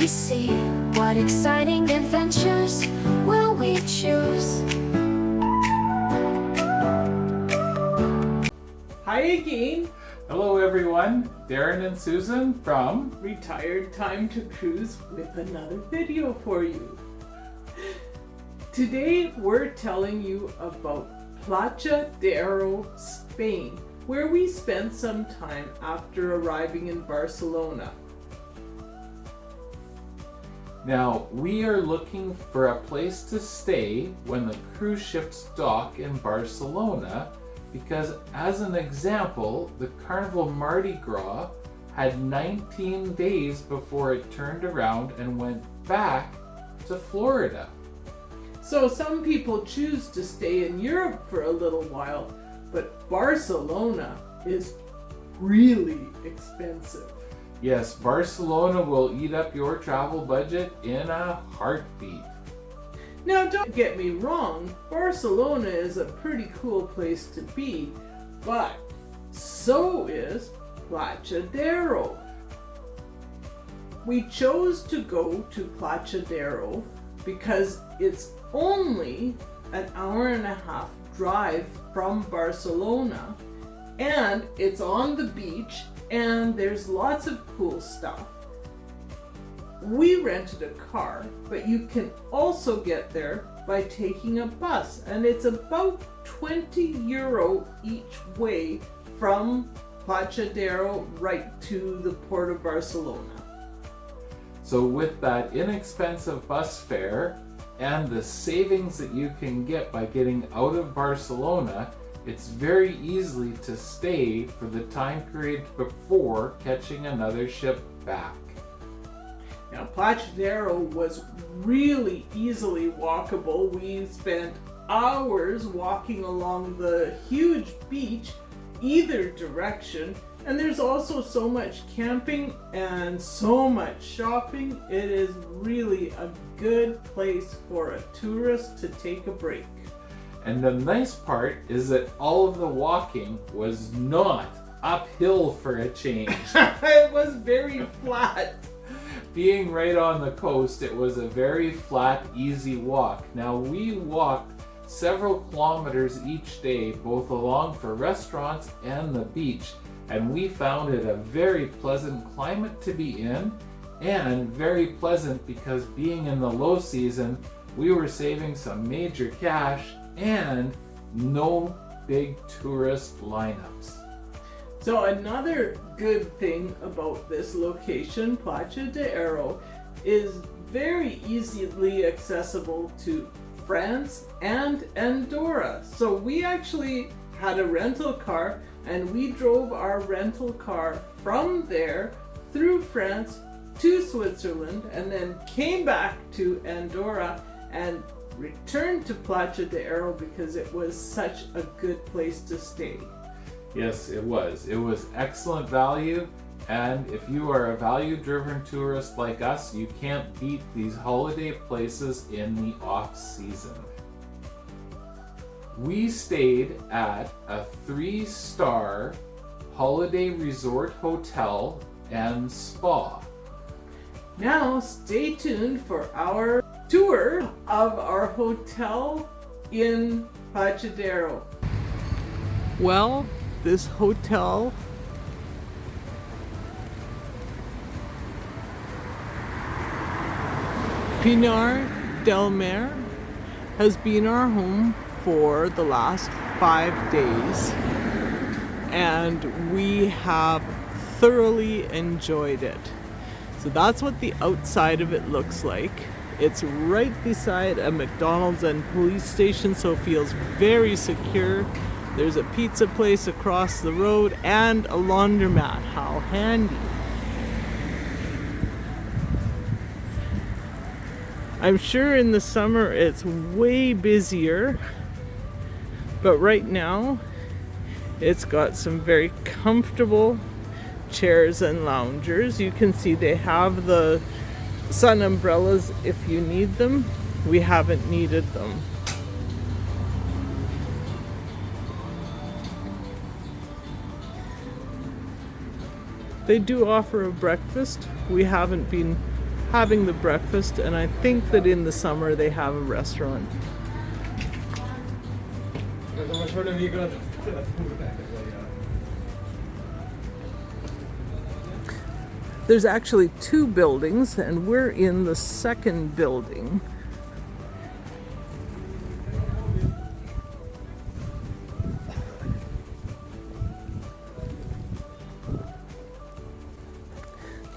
see? What exciting adventures will we choose? Hi again, Hello everyone, Darren and Susan from Retired Time to Cruise with another video for you. Today we're telling you about Platja D'Aro, Spain, where we spent some time after arriving in Barcelona. Now, we are looking for a place to stay when the cruise ships dock in Barcelona because, as an example, the Carnival Mardi Gras had 19 days before it turned around and went back to Florida. So some people choose to stay in Europe for a little while, but Barcelona is really expensive. Yes, Barcelona will eat up your travel budget in a heartbeat. Now, don't get me wrong, Barcelona is a pretty cool place to be, but so is Platja D'Aro. We chose to go to Platja D'Aro because it's only an hour and a half drive from Barcelona, and it's on the beach, and there's lots of cool stuff. We rented a car, but you can also get there by taking a bus, and it's about €20 each way from Platja D'Aro right to the port of Barcelona. So with that inexpensive bus fare and the savings that you can get by getting out of Barcelona, it's very easy to stay for the time period before catching another ship back. Now, Platja D'Aro was really easily walkable. We spent hours walking along the huge beach either direction, and there's also so much camping and so much shopping. It is really a good place for a tourist to take a break. And the nice part is that all of the walking was not uphill for a change. It was very flat. Being right on the coast, it was a very flat, easy walk. Now, we walked several kilometers each day, both along for restaurants and the beach, and we found it a very pleasant climate to be in, and very pleasant because being in the low season, we were saving some major cash and no big tourist lineups. So another good thing about this location, Platja D'Aro, is very easily accessible to France and Andorra. So we actually had a rental car, and we drove our rental car from there through France to Switzerland, and then came back to Andorra and returned to Platja D'Aro because it was such a good place to stay. Yes, it was. It was excellent value, and if you are a value-driven tourist like us, you can't beat these holiday places in the off-season. We stayed at a 3-star holiday resort hotel and spa. Now stay tuned for our tour of our hotel in Platja D'Aro. Well, this hotel Pinar del Mar has been our home for the last 5 days, and we have thoroughly enjoyed it. So that's what the outside of it looks like. It's right beside a McDonald's and police station, so it feels very secure. There's a pizza place across the road and a laundromat. How handy. I'm sure in the summer it's way busier, but right now it's got some very comfortable chairs and loungers. You can see they have the sun umbrellas if you need them. We haven't needed them. They do offer a breakfast. We haven't been having the breakfast, and I think that in the summer they have a restaurant. There's actually two buildings, and we're in the second building.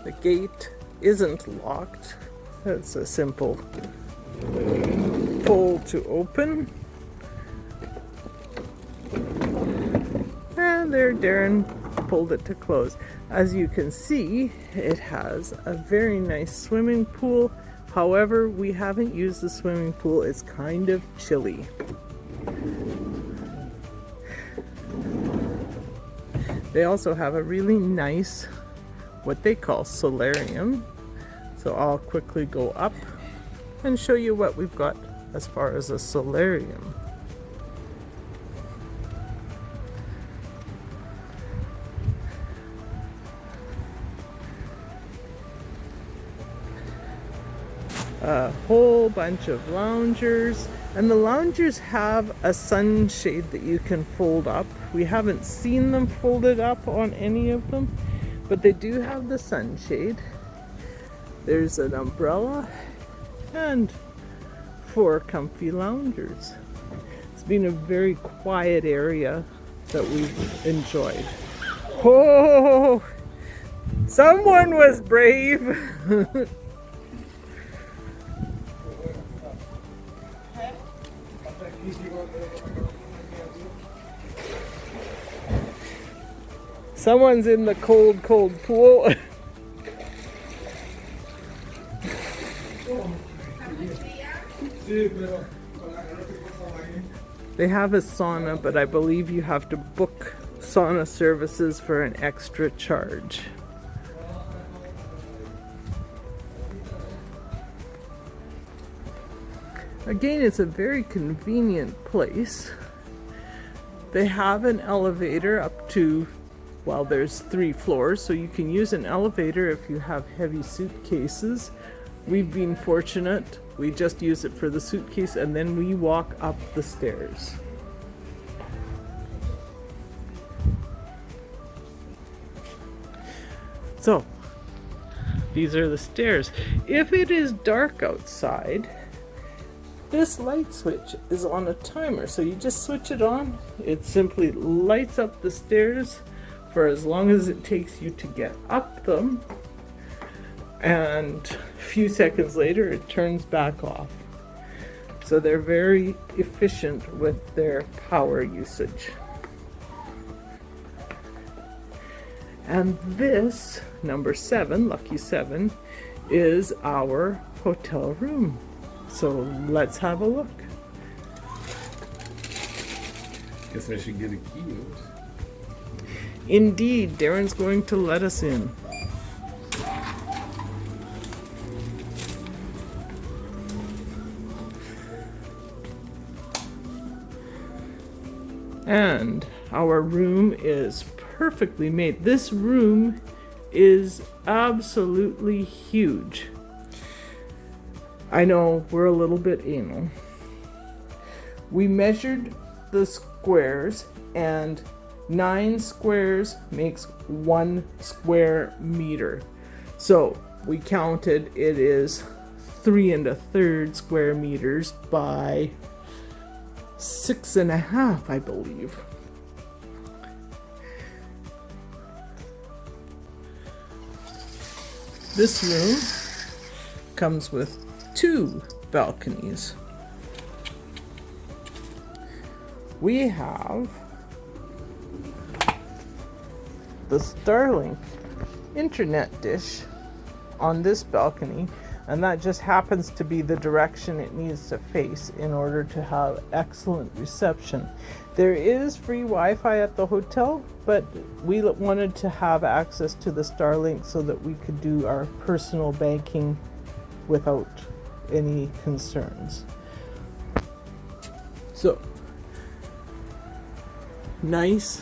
The gate isn't locked. It's a simple pull to open. And there, Darren pulled it to close. As you can see, it has a very nice swimming pool. However, we haven't used the swimming pool. It's kind of chilly. They also have a really nice, what they call solarium. So I'll quickly go up and show you what we've got as far as a solarium. A whole bunch of loungers, and the loungers have a sunshade that you can fold up. We haven't seen them folded up on any of them, but they do have the sunshade. There's an umbrella and 4 comfy loungers. It's been a very quiet area that we've enjoyed. Oh, someone was brave. Someone's in the cold, cold pool. They have a sauna, but I believe you have to book sauna services for an extra charge. Again, it's a very convenient place. They have an elevator up to, well, there's 3 floors, so you can use an elevator if you have heavy suitcases. We've been fortunate. We just use it for the suitcase, and then we walk up the stairs. So, these are the stairs. If it is dark outside, this light switch is on a timer, so you just switch it on. It simply lights up the stairs for as long as it takes you to get up them, and a few seconds later it turns back off. So they're very efficient with their power usage. And this, number 7, lucky 7, is our hotel room. So let's have a look. Guess I should get a key out. Indeed, Darren's going to let us in. And our room is perfectly made. This room is absolutely huge. I know we're a little bit anal. We measured the squares, and 9 squares makes 1 square meter. So we counted, it is 3 1/3 square meters by 6 1/2, I believe. This room comes with 2 balconies. We have the Starlink internet dish on this balcony, and that just happens to be the direction it needs to face in order to have excellent reception. There is free Wi-Fi at the hotel, but we wanted to have access to the Starlink so that we could do our personal banking without any concerns. So, nice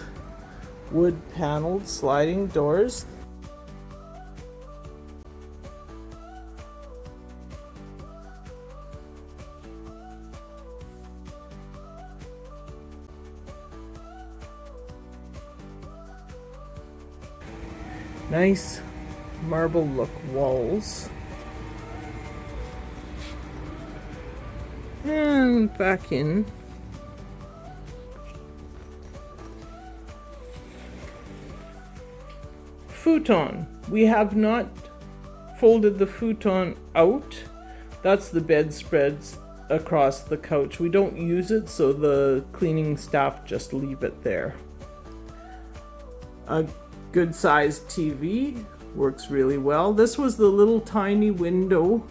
wood paneled sliding doors. Nice marble look walls. And back in. Futon. We have not folded the futon out. That's the bedspreads across the couch. We don't use it, so the cleaning staff just leave it there. A good sized TV works really well. This was the little tiny window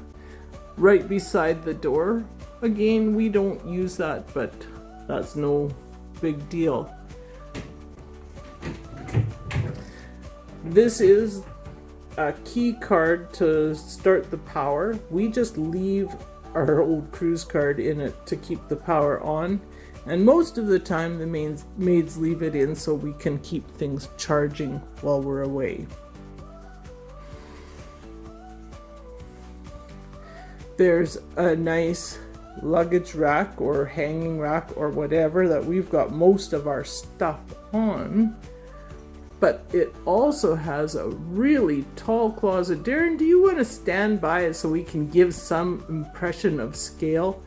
right beside the door. Again, we don't use that, but that's no big deal. This is a key card to start the power. We just leave our old cruise card in it to keep the power on, and most of the time the maids leave it in so we can keep things charging while we're away. There's a nice luggage rack or hanging rack or whatever that we've got most of our stuff on. But it also has a really tall closet. Darren, do you want to stand by it so we can give some impression of scale?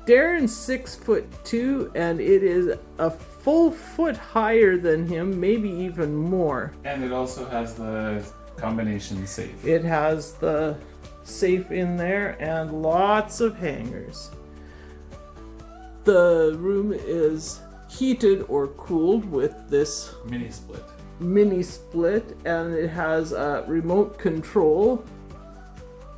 Darren's 6'2", and it is a full foot higher than him, maybe even more. And it also has the combination safe. It has the safe in there and lots of hangers. The room is heated or cooled with this mini split, and it has a remote control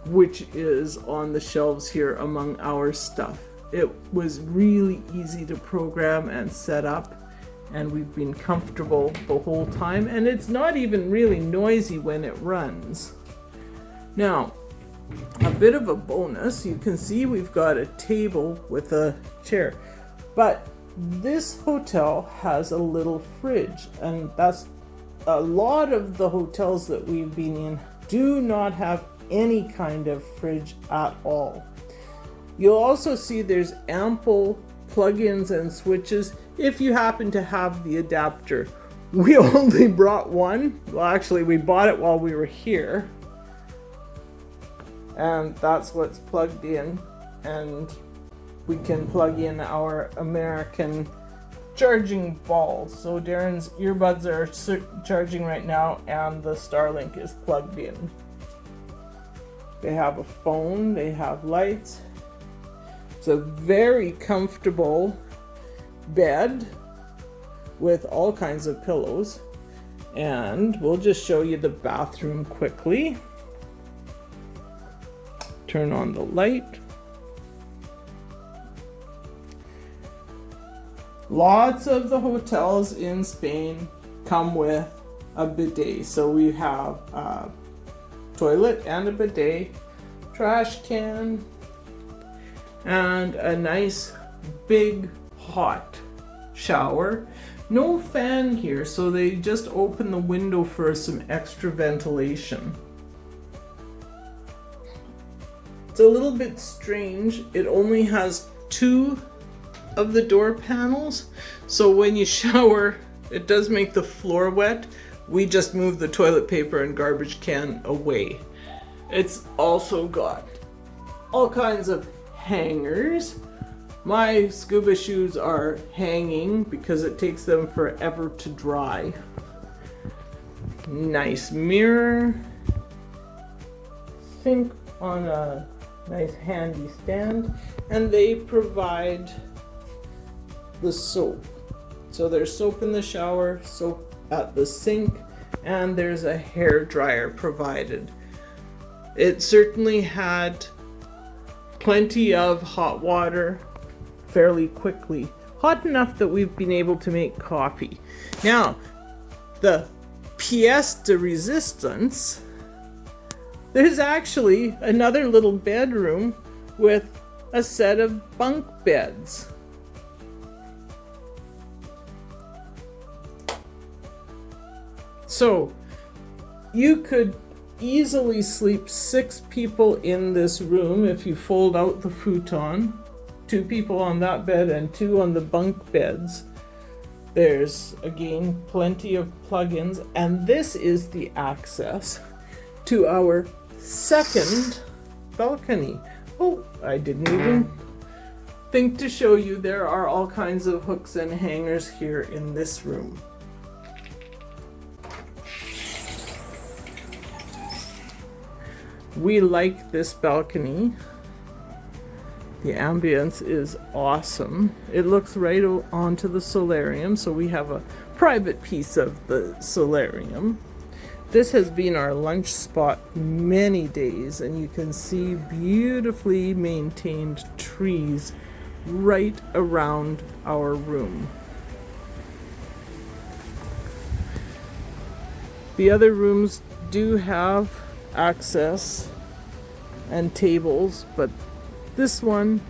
which is on the shelves here among our stuff. It was really easy to program and set up, and we've been comfortable the whole time, and it's not even really noisy when it runs. Now, a bit of a bonus, you can see we've got a table with a chair, but this hotel has a little fridge, and that's a lot of the hotels that we've been in do not have any kind of fridge at all. You'll also see there's ample plugins and switches if you happen to have the adapter. We only brought one. Well, actually, we bought it while we were here, and that's what's plugged in, and we can plug in our American charging balls. So Darren's earbuds are charging right now, and the Starlink is plugged in. They have a phone, they have lights. It's a very comfortable bed with all kinds of pillows, and we'll just show you the bathroom quickly. Turn on the light. Lots of the hotels in Spain come with a bidet. So we have a toilet and a bidet, trash can, and a nice big hot shower. No fan here, so they just open the window for some extra ventilation. It's a little bit strange. It only has 2 of the door panels, so when you shower, it does make the floor wet. We just move the toilet paper and garbage can away. It's also got all kinds of hangers. My scuba shoes are hanging because it takes them forever to dry. Nice mirror. Sink on a nice handy stand, and they provide the soap. So there's soap in the shower, soap at the sink, and there's a hair dryer provided. It certainly had plenty of hot water fairly quickly. Hot enough that we've been able to make coffee. Now, the pièce de résistance, there's actually another little bedroom with a set of bunk beds. So you could easily sleep 6 people in this room if you fold out the futon. 2 people on that bed and 2 on the bunk beds. There's again plenty of plugins, and this is the access to our second balcony. Oh, I didn't even think to show you there are all kinds of hooks and hangers here in this room. We like this balcony. The ambience is awesome. It looks right onto the solarium, so we have a private piece of the solarium. This has been our lunch spot many days, and you can see beautifully maintained trees right around our room. The other rooms do have access and tables, but this one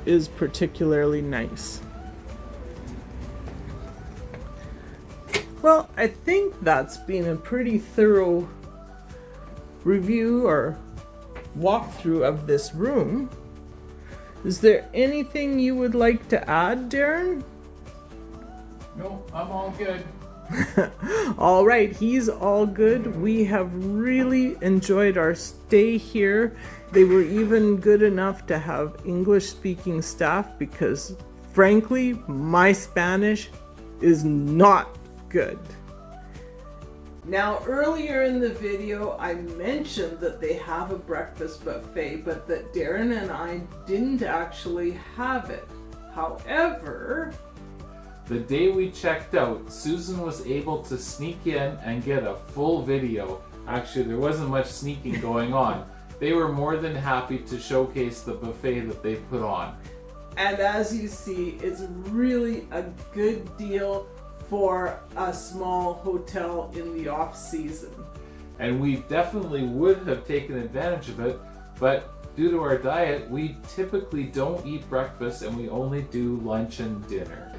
is particularly nice. Well, I think that's been a pretty thorough review or walkthrough of this room. Is there anything you would like to add, Darren? No, I'm all good. All right, he's all good. We have really enjoyed our stay here. They were even good enough to have English-speaking staff because, frankly, my Spanish is not good. Now, earlier in the video, I mentioned that they have a breakfast buffet, but that Darren and I didn't actually have it. However, the day we checked out, Susan was able to sneak in and get a full video. Actually, there wasn't much sneaking going on. They were more than happy to showcase the buffet that they put on. And as you see, it's really a good deal for a small hotel in the off season. And we definitely would have taken advantage of it, but due to our diet, we typically don't eat breakfast and we only do lunch and dinner.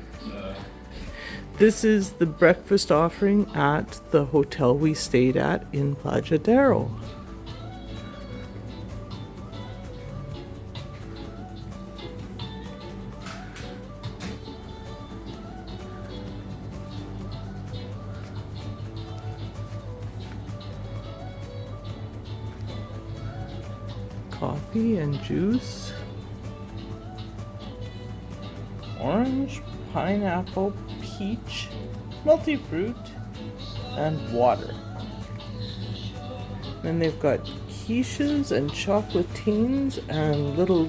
This is the breakfast offering at the hotel we stayed at in Platja D'Aro. Coffee and juice, orange, pineapple, peach, multi-fruit, and water. Then they've got quiches and chocolatines and little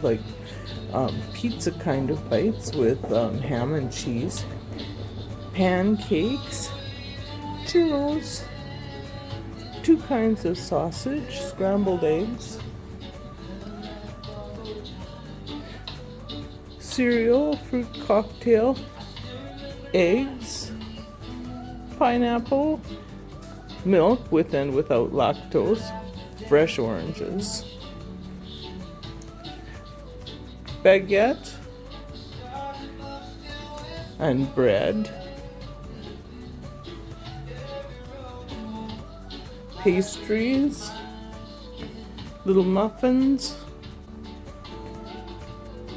pizza kind of bites with ham and cheese, pancakes, churros, two kinds of sausage, scrambled eggs, cereal, fruit cocktail, eggs, pineapple, milk with and without lactose, fresh oranges, baguette, and bread, pastries, little muffins,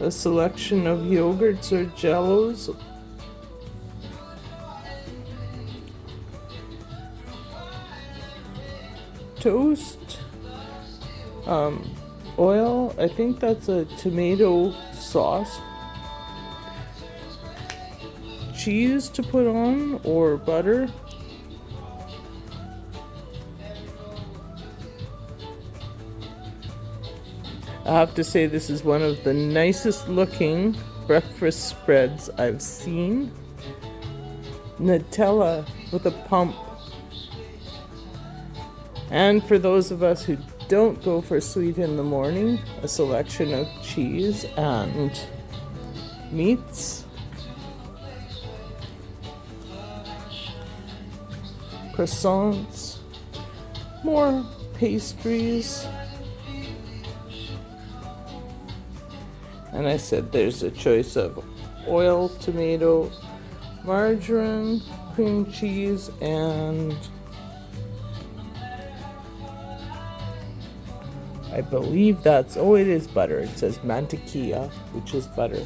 a selection of yogurts or jellos, toast, oil, I think that's a tomato sauce, cheese to put on or butter, I have to say this is one of the nicest looking breakfast spreads I've seen. Nutella with a pump. And for those of us who don't go for sweet in the morning, a selection of cheese and meats, croissants, more pastries. And I said there's a choice of oil, tomato, margarine, cream cheese, and I believe that's, oh, it is butter. It says mantequilla, which is butter.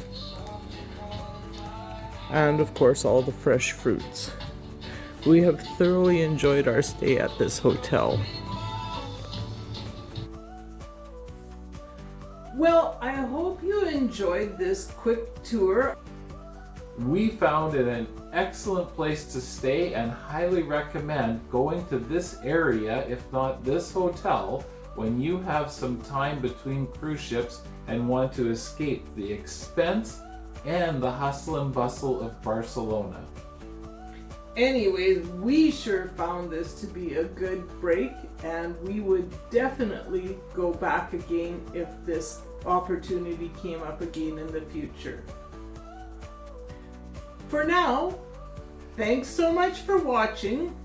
and of course all the fresh fruits. We have thoroughly enjoyed our stay at this hotel. Well, I hope you enjoyed this quick tour. We found it an excellent place to stay and highly recommend going to this area, if not this hotel, when you have some time between cruise ships and want to escape the expense and the hustle and bustle of Barcelona. Anyways, we sure found this to be a good break, and we would definitely go back again if this opportunity came up again in the future. For now, thanks so much for watching.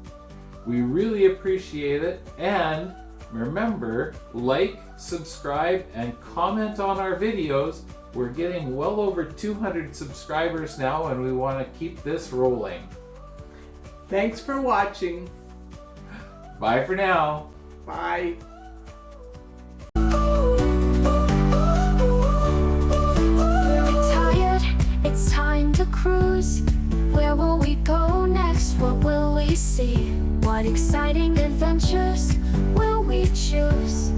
We really appreciate it, and remember, like, subscribe, and comment on our videos. We're getting well over 200 subscribers now, and we want to keep this rolling. Thanks for watching. Bye for now. Bye. We're retired, it's time to cruise. Where will we go next? What will we see? What exciting adventures will we choose?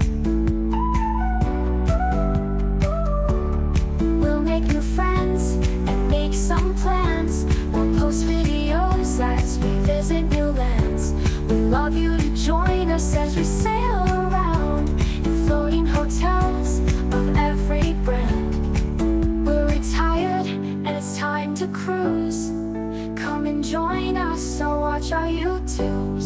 We'll make new friends and make some plans. We'll post videos as we visit new lands. We love you to join us as we sail around in floating hotels of every brand. We're retired and it's time to cruise. Come and join us or watch our YouTube.